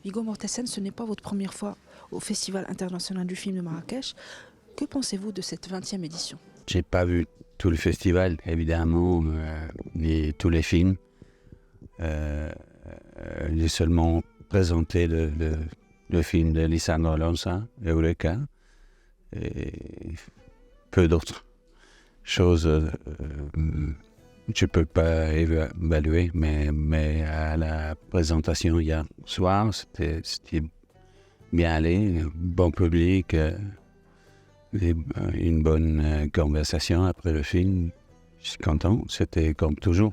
Viggo Mortensen, ce n'est pas votre première fois au Festival international du film de Marrakech. Que pensez-vous de cette 20e édition? J'ai pas vu tout le festival, évidemment, ni tous les films. J'ai seulement présenté le film de Lisandro Alonso, Eureka, et peu d'autres choses. Je peux pas évaluer, mais à la présentation hier soir, c'était bien allé, bon public, une bonne conversation après le film. Je suis content, c'était comme toujours,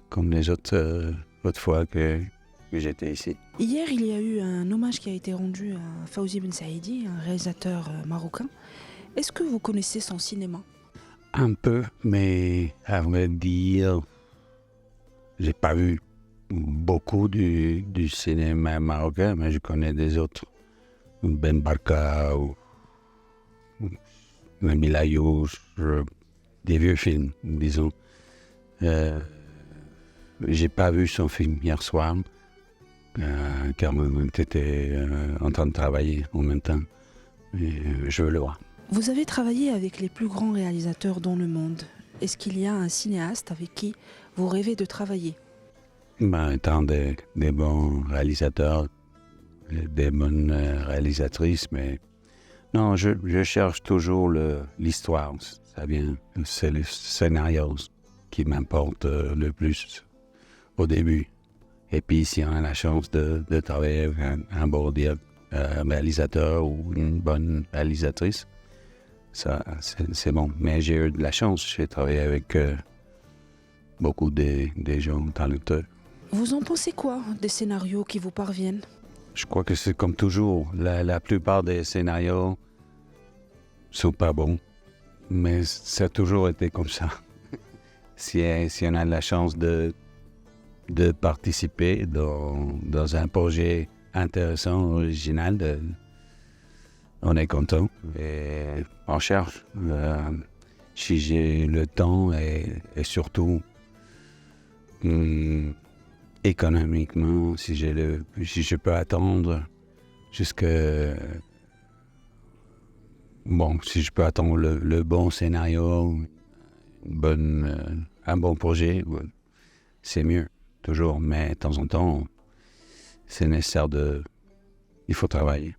comme les autres fois que j'étais ici. Hier, il y a eu un hommage qui a été rendu à Fawzi Ben Saïdi, un réalisateur marocain. Est-ce que vous connaissez son cinéma? Un peu, mais à vrai dire, j'ai pas vu beaucoup du cinéma marocain, mais je connais des autres. Ben Barka ou Nabil Ayouch, des vieux films, disons. J'ai pas vu son film hier soir, car j'étais en train de travailler en même temps. Et je veux le voir. Vous avez travaillé avec les plus grands réalisateurs dans le monde. Est-ce qu'il y a un cinéaste avec qui vous rêvez de travailler? Étant des bons réalisateurs, des bonnes réalisatrices, mais non, je cherche toujours l'histoire. Ça vient, c'est les scénarios qui m'importent le plus au début. Et puis, si on a la chance de travailler avec un bon réalisateur ou une bonne réalisatrice, ça, c'est bon. Mais j'ai eu de la chance. J'ai travaillé avec beaucoup des gens talentueux. Vous en pensez quoi des scénarios qui vous parviennent? Je crois que c'est comme toujours. La plupart des scénarios sont pas bons. Mais ça a toujours été comme ça. Si on a la chance de participer dans un projet intéressant, original, on est content et on cherche. Si j'ai le temps et surtout économiquement, si je peux attendre si je peux attendre le bon scénario, un bon projet, c'est mieux, toujours. Mais de temps en temps, c'est nécessaire il faut travailler.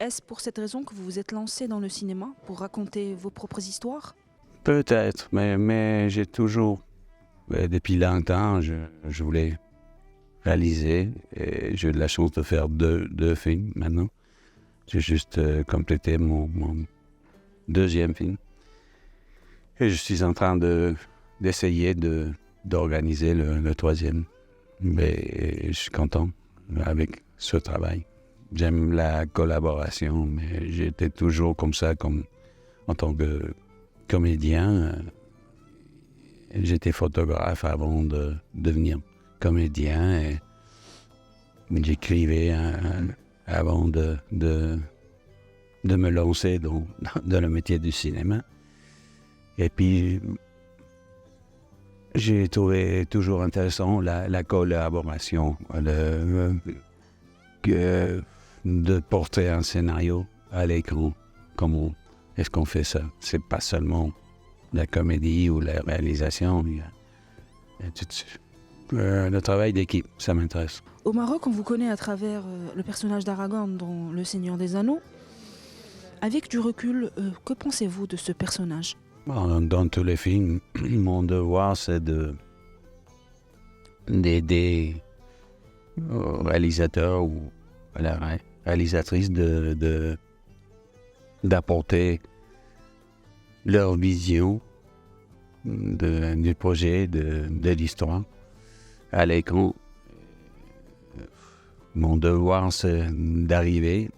Est-ce pour cette raison que vous vous êtes lancé dans le cinéma, pour raconter vos propres histoires? Peut-être, mais j'ai toujours, depuis longtemps, je voulais réaliser. Et j'ai eu de la chance de faire deux films maintenant. J'ai juste complété mon deuxième film. Et je suis en train d'essayer d'organiser le troisième. Mais je suis content avec ce travail. J'aime la collaboration, mais j'étais toujours comme ça, en tant que comédien. J'étais photographe avant de devenir comédien et j'écrivais avant de me lancer dans le métier du cinéma. Et puis, j'ai trouvé toujours intéressant la collaboration, de porter un scénario à l'écran. Comment est-ce qu'on fait ça? C'est pas seulement la comédie ou la réalisation. Le travail d'équipe, ça m'intéresse. Au Maroc, on vous connaît à travers le personnage d'Aragorn dans Le Seigneur des Anneaux. Avec du recul, que pensez-vous de ce personnage? Dans tous les films, mon devoir, c'est d'aider aux réalisateurs ou à la réalisatrice d'apporter leur vision du projet, de l'histoire à l'écran. Mon devoir, c'est d'arriver,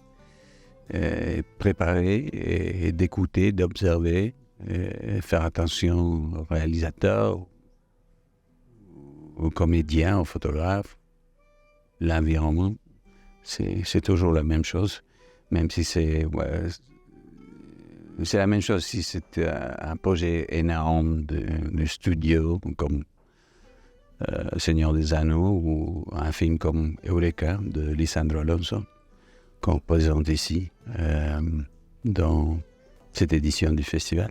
préparer et d'écouter, d'observer, et faire attention aux réalisateurs, aux comédiens, aux photographes, l'environnement. C'est toujours la même chose, même si c'est la même chose si c'est un projet énorme de studio, comme Seigneur des Anneaux ou un film comme Eureka de Lisandro Alonso, qu'on présente ici dans cette édition du festival.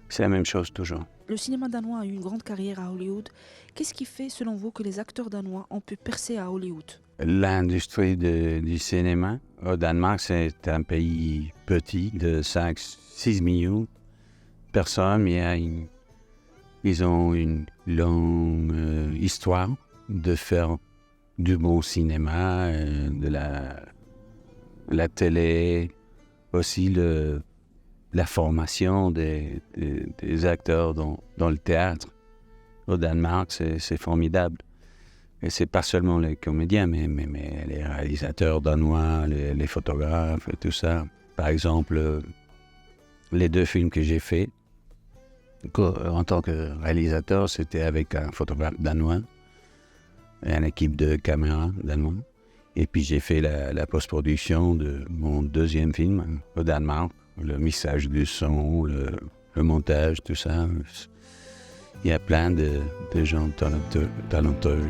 C'est la même chose toujours. Le cinéma danois a eu une grande carrière à Hollywood. Qu'est-ce qui fait, selon vous, que les acteurs danois ont pu percer à Hollywood? L'industrie du cinéma au Danemark, c'est un pays petit de 5-6 millions de personnes, mais ils ont une longue histoire de faire du bon cinéma, de la télé, aussi la formation des acteurs dans le théâtre. Au Danemark, c'est formidable. Et c'est pas seulement les comédiens, mais les réalisateurs danois, les photographes et tout ça. Par exemple, les 2 films que j'ai faits, en tant que réalisateur, c'était avec un photographe danois et une équipe de caméras danois. Et puis j'ai fait la post-production de mon 2e film au Danemark, le mixage du son, le montage, tout ça. Il y a plein de gens talentueux.